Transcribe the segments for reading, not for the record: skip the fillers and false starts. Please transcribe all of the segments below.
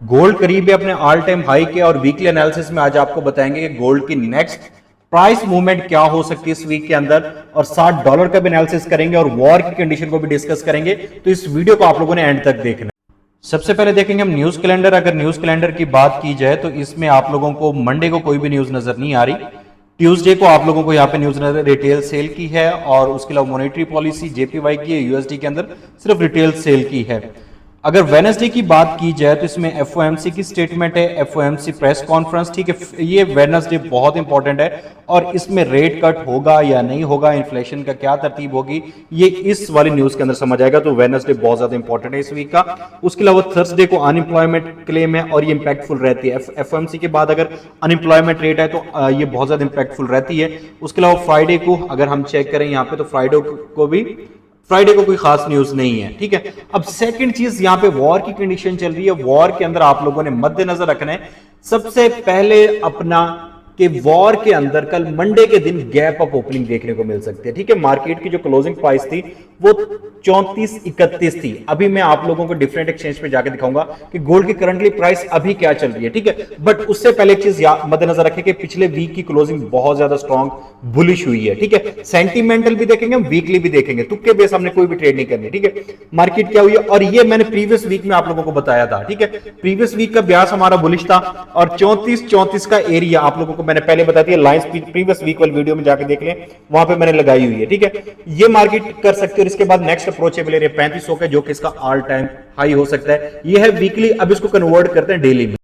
Gold करीब है अपने ऑल टाइम हाई के और वीकली एनालिसिस में आज आपको बताएंगे कि गोल्ड की नेक्स्ट प्राइस मूवमेंट क्या हो सकती है इस वीक के अंदर, और $60 का भी एनालिसिस करेंगे और वॉर की कंडीशन को भी डिस्कस करेंगे। तो इस वीडियो को आप लोगों ने एंड तक देखना। सबसे पहले देखेंगे हम न्यूज कैलेंडर। अगर न्यूज कैलेंडर की बात की जाए तो इसमें आप लोगों को मंडे को कोई भी न्यूज नजर नहीं आ रही। ट्यूसडे को आप लोगों को यहाँ पे न्यूज नजर रिटेल सेल की है और उसके अलावा मॉनेटरी पॉलिसी जेपीवाई की है, यूएसडी के अंदर सिर्फ रिटेल सेल की है। अगर वेडनेसडे की बात की जाए तो इसमें एफओएमसी की स्टेटमेंट है, एफओएमसी प्रेस कॉन्फ्रेंस, ठीक है। ये वेडनेसडे बहुत इंपॉर्टेंट है और इसमें रेट कट होगा या नहीं होगा, इन्फ्लेशन का क्या तरतीब होगी, ये इस वाली न्यूज के अंदर समझ आएगा। तो वेडनेसडे बहुत ज्यादा इंपॉर्टेंट है इस वीक का। उसके अलावा थर्सडे को अनएम्प्लॉयमेंट क्लेम है और ये इंपैक्टफुल रहती है। एफओएमसी के बाद अगर अनएम्प्लॉयमेंट रेट है तो ये बहुत ज्यादा इंपैक्टफुल रहती है। उसके अलावा फ्राइडे को अगर हम चेक करें यहाँ पे तो फ्राइडे को कोई खास न्यूज नहीं है, ठीक है। अब सेकंड चीज यहाँ पे वॉर की कंडीशन चल रही है। वॉर के अंदर आप लोगों ने मद्देनजर रखना है सबसे पहले अपना कि वॉर के अंदर कल मंडे के दिन गैप अप ओपनिंग देखने को मिल सकती है, ठीक है। मार्केट की जो क्लोजिंग प्राइस थी वो 34.31 थी। अभी मैं आप लोगों को डिफरेंट एक्सचेंज पे जाके दिखाऊंगा कि गोल्ड की करंटली प्राइस अभी क्या चल रही है, ठीक है। बट उससे पहले एक चीज मद्देनजर रखें कि पिछले वीक की क्लोजिंग बहुत ज्यादा स्ट्रॉन्ग बुलिश हुई है, ठीक है। सेंटीमेंटल भी देखेंगे, वीकली भी देखेंगे, तुक्के बेस हमने कोई भी ट्रेड नहीं करनी, ठीक है। मार्केट क्या हुई है और ये मैंने प्रीवियस वीक में आप लोगों को बताया था, ठीक है। प्रीवियस वीक का ब्यास हमारा बुलिश था और 34 का एरिया आप लोगों को मैंने पहले बता दिया। लाइंस प्रीवियस वीक वाली वीडियो में जाके देख लें, वहां पे मैंने लगाई हुई है, ठीक है। ये मार्केट कर सकते हो। इसके बाद नेक्स्ट अप्रोचेबल एरिया 3500 का जो कि इसका ऑल टाइम हाई हो सकता है। ये है वीकली। अब इसको कन्वर्ट करते हैं डेली में।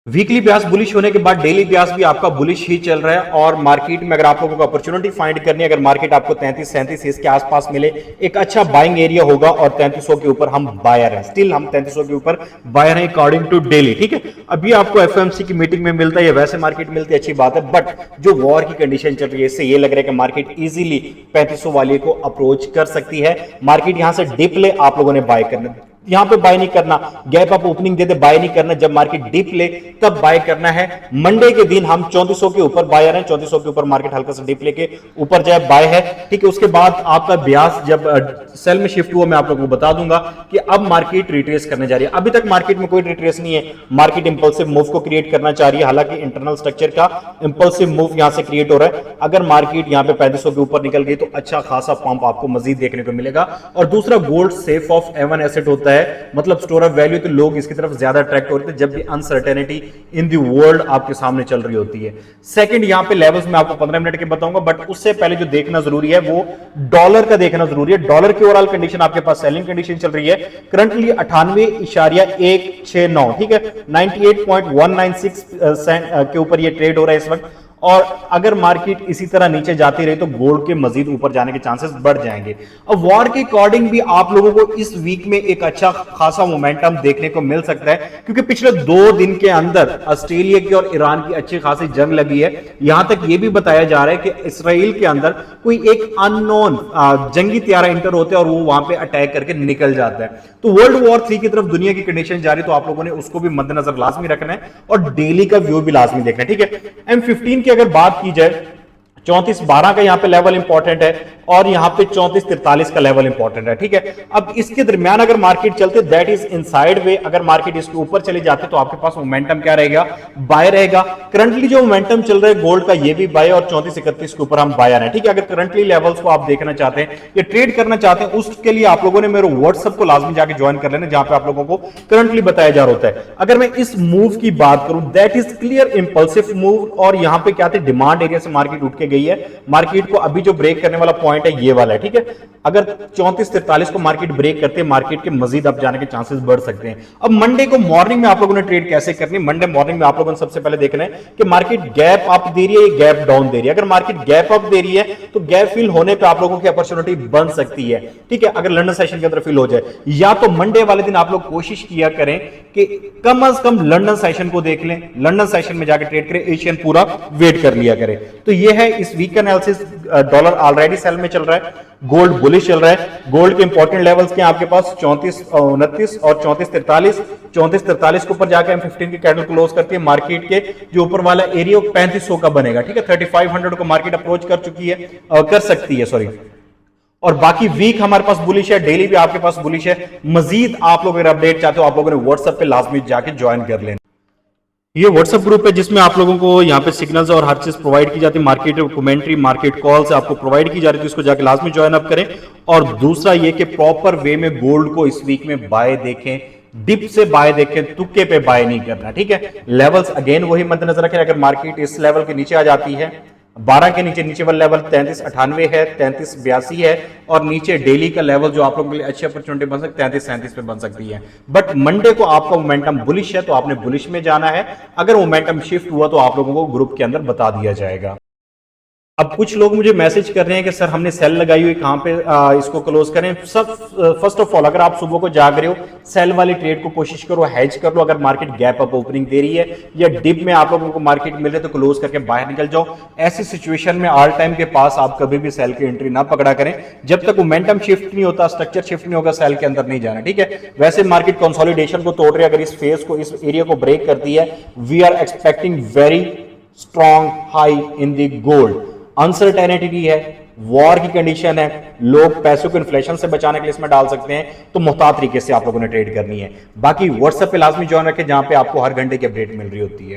वीकली ब्यास बुलिश होने के बाद डेली ब्यास भी आपका बुलिश ही चल रहा है और मार्केट में अगर आप लोगों को अपॉर्चुनिटी फाइंड करनी है, अगर मार्केट आपको 33-37 इसके आसपास मिले, एक अच्छा बाइंग एरिया होगा और 3300 के ऊपर हम बायर हैं। स्टिल हम 3300 के ऊपर बायर हैं अकॉर्डिंग टू डेली, ठीक है। अभी आपको एफएमसी की मीटिंग में मिलता है या वैसे मार्केट मिलती है, अच्छी बात है। बट जो वॉर की कंडीशन चल रही है इससे ये लग रहा है कि मार्केट इजीली 3500 वाले को अप्रोच कर सकती है। मार्केट यहां से डिप ले, आप लोगों ने बाय करना, यहां पे बाय नहीं करना। गैप अप ओपनिंग देते बाय नहीं करना, जब मार्केट डिप ले तब बाय करना है। मंडे के दिन हम 3400 के ऊपर बायर हैं, 3400 के ऊपर मार्केट हल्का सा डिप लेके ऊपर जाए बाय है, ठीक है। उसके बाद आपका ब्यास जब सेल में शिफ्ट हुआ मैं आप लोगों को बता दूंगा कि अब मार्केट रिट्रेस करने जा रही है। अभी तक मार्केट में कोई रिट्रेस नहीं है, मार्केट इंपल्सिव मूव को क्रिएट करना चाह रही है। हालांकि इंटरनल स्ट्रक्चर का इंपल्सिव मूव यहां से क्रिएट हो रहा है। अगर मार्केट यहां पे 3500 के ऊपर निकल गई तो अच्छा खासा पंप आपको मजीद देखने को मिलेगा। और दूसरा, gold safe of haven asset होता है, मतलब स्टोर ऑफ वैल्यू, तो लोग इसकी तरफ ज्यादा अट्रैक्ट होते हैं जब भी अनसर्टेनिटी इन दी वर्ल्ड आपके सामने चल रही होती है। सेकंड, यहां पे लेवल्स मैं आपको 15 मिनट के बताऊंगा, बट उससे पहले जो देखना जरूरी है वो डॉलर का देखना जरूरी है। डॉलर की ओवरऑल कंडीशन आपके पास सेलिंग कंडीशन चल रही है करंटली 98.169, ठीक है। 98.196 के ऊपर ये ट्रेड हो रहा है इस वक्त। और अगर मार्केट इसी तरह नीचे जाती रही तो गोल्ड के मजीद ऊपर जाने के चांसेस बढ़ जाएंगे। अब वॉर के अकॉर्डिंग भी आप लोगों को इस वीक में एक अच्छा खासा मोमेंटम देखने को मिल सकता है, क्योंकि पिछले 2 दिन के अंदर ऑस्ट्रेलिया की और ईरान की अच्छी खासी जंग लगी है। यहां तक यह भी बताया जा रहा है कि इसराइल के अंदर कोई एक अननोन जंगी त्यारा इंटर होते हैं और वो वहां पे अटैक करके निकल जाता है। तो वर्ल्ड वॉर 3 की तरफ दुनिया की कंडीशन जा रही है, तो आप लोगों ने उसको भी मद्देनजर लाजमी रखना है और डेली का व्यू भी लाजमी देखना है, ठीक है। M15 की अगर बात की जाए 34.12 का यहां पे लेवल इंपॉर्टेंट है और यहां पे 34.43 का लेवल इंपॉर्टेंट है, ठीक है। अब इसके दरमियान अगर मार्केट चलते दैट इज इनसाइड वे, अगर मार्केट इसके ऊपर चले जाते तो आपके पास मोमेंटम क्या रहेगा, बाय रहेगा। करंटली जो मोमेंटम चल रहा है गोल्ड का ये भी बाय और 34.31 के ऊपर हम बायर हैं, ठीक है। अगर करंटली लेवल्स को आप देखना चाहते हैं या ट्रेड करना चाहते हैं उसके लिए आप लोगों ने मेरे व्हाट्सएप को लाजमी जाके ज्वाइन कर लेना, जहां पे आप लोगों को करंटली बताया जा रहा होता है। अगर मैं इस मूव की बात करूं that is clear impulsive move, और यहां पे क्या थे, डिमांड एरिया से मार्केट उठ के गई है। मार्केट को अभी जो ब्रेक करने वाला पॉइंट है ये वाला है, ठीक है। अगर 34.43 को मार्केट ब्रेक करते हैं मार्केट के मजीद अप जाने के चांसेस बढ़ सकते हैं। अब मंडे को मॉर्निंग में आप लोगों ने ट्रेड कैसे करनी, मंडे मॉर्निंग में आप लोगों ने सबसे पहले देखना है कि मार्केट गैप अप दे रही है या गैप डाउन दे रही है। अगर मार्केट गैप अप दे रही है तो गैप फिल होने पे आप लोगों की अपॉर्चुनिटी बन सकती है, ठीक है। अगर लंदन सेशन के अंदर फिल हो जाए, या तो मंडे वाले दिन आप लोग कोशिश किया करें कि कम से कम लंदन सेशन को देख लें, लंदन सेशन में जाकर ट्रेड करें, एशियन पूरा वेट कर लिया करें। तो ये है इस वीक का एनालिसिस। डॉलर ऑलरेडी सेल में चल रहा है, गोल्ड बुलिश चल रहा है। गोल्ड के इंपॉर्टेंट लेवल्स के आपके पास 34.29 और 34.43। 34.43 के ऊपर जाकर M15 की कैंडल क्लोज करती है, मार्केट के जो ऊपर वाला एरिया 3500 का बनेगा, ठीक है। 3500 को मार्केट अप्रोच कर चुकी है, कर सकती है, सॉरी। और बाकी वीक हमारे पास बुलिश है, डेली भी आपके पास बुलिश है। मजीद आप लोग अगर अपडेट चाहते हो आप लोगों ने व्हाट्सएप पे लाजमी जाके ज्वाइन कर लेना। ये व्हाट्सएप ग्रुप है जिसमें आप लोगों को यहाँ पे सिग्नल्स और हर चीज प्रोवाइड की जाती है, मार्केट कमेंट्री, मार्केट कॉल्स आपको प्रोवाइड की जा रही है, तो इसको जाके लाजमी ज्वाइन अप करें। और दूसरा ये कि प्रॉपर वे में गोल्ड को इस वीक में बाय देखें, डिप से बाय देखें, तुक्के पे बाय नहीं करना, ठीक है। लेवल्स अगेन वही मद्देनजर रखें, अगर मार्केट इस लेवल के नीचे आ जाती है 12 के नीचे वाला लेवल 3398 है, 3382 है, और नीचे डेली का लेवल जो आप लोगों के लिए अच्छी अपॉर्चुनिटी बन सकती है 3337 पे बन सकती है। बट मंडे को आपका मोमेंटम बुलिश है तो आपने बुलिश में जाना है। अगर मोमेंटम शिफ्ट हुआ तो आप लोगों को ग्रुप के अंदर बता दिया जाएगा। अब कुछ लोग मुझे मैसेज कर रहे हैं कि सर हमने सेल लगाई हुई कहां पे इसको क्लोज करें। सब फर्स्ट ऑफ ऑल अगर आप सुबह को जाग रहे हो सेल वाली ट्रेड को कोशिश करो, हेज कर लो। अगर मार्केट गैप अप ओपनिंग दे रही है या डिप में आप लोगों को मार्केट मिल रही है तो क्लोज करके बाहर निकल जाओ। ऐसी सिचुएशन में ऑल टाइम के पास आप कभी भी सेल की एंट्री ना पकड़ा करें जब तक मोमेंटम शिफ्ट नहीं होता, स्ट्रक्चर शिफ्ट नहीं होगा, सेल के अंदर नहीं जाना, ठीक है। वैसे मार्केट कंसोलिडेशन को तोड़ रही है, अगर इस फेज को, इस एरिया को ब्रेक करती है, we are expecting very strong high in the gold. Uncertainty है, वॉर की कंडीशन है, लोग पैसों को इन्फ्लेशन से बचाने के लिए इसमें डाल सकते हैं, तो मुहतात तरीके से आप लोगों ने ट्रेड करनी है। बाकी व्हाट्सएप पे लाजमी ज्वाइन रखें जहां पे आपको हर घंटे की अपडेट मिल रही होती है।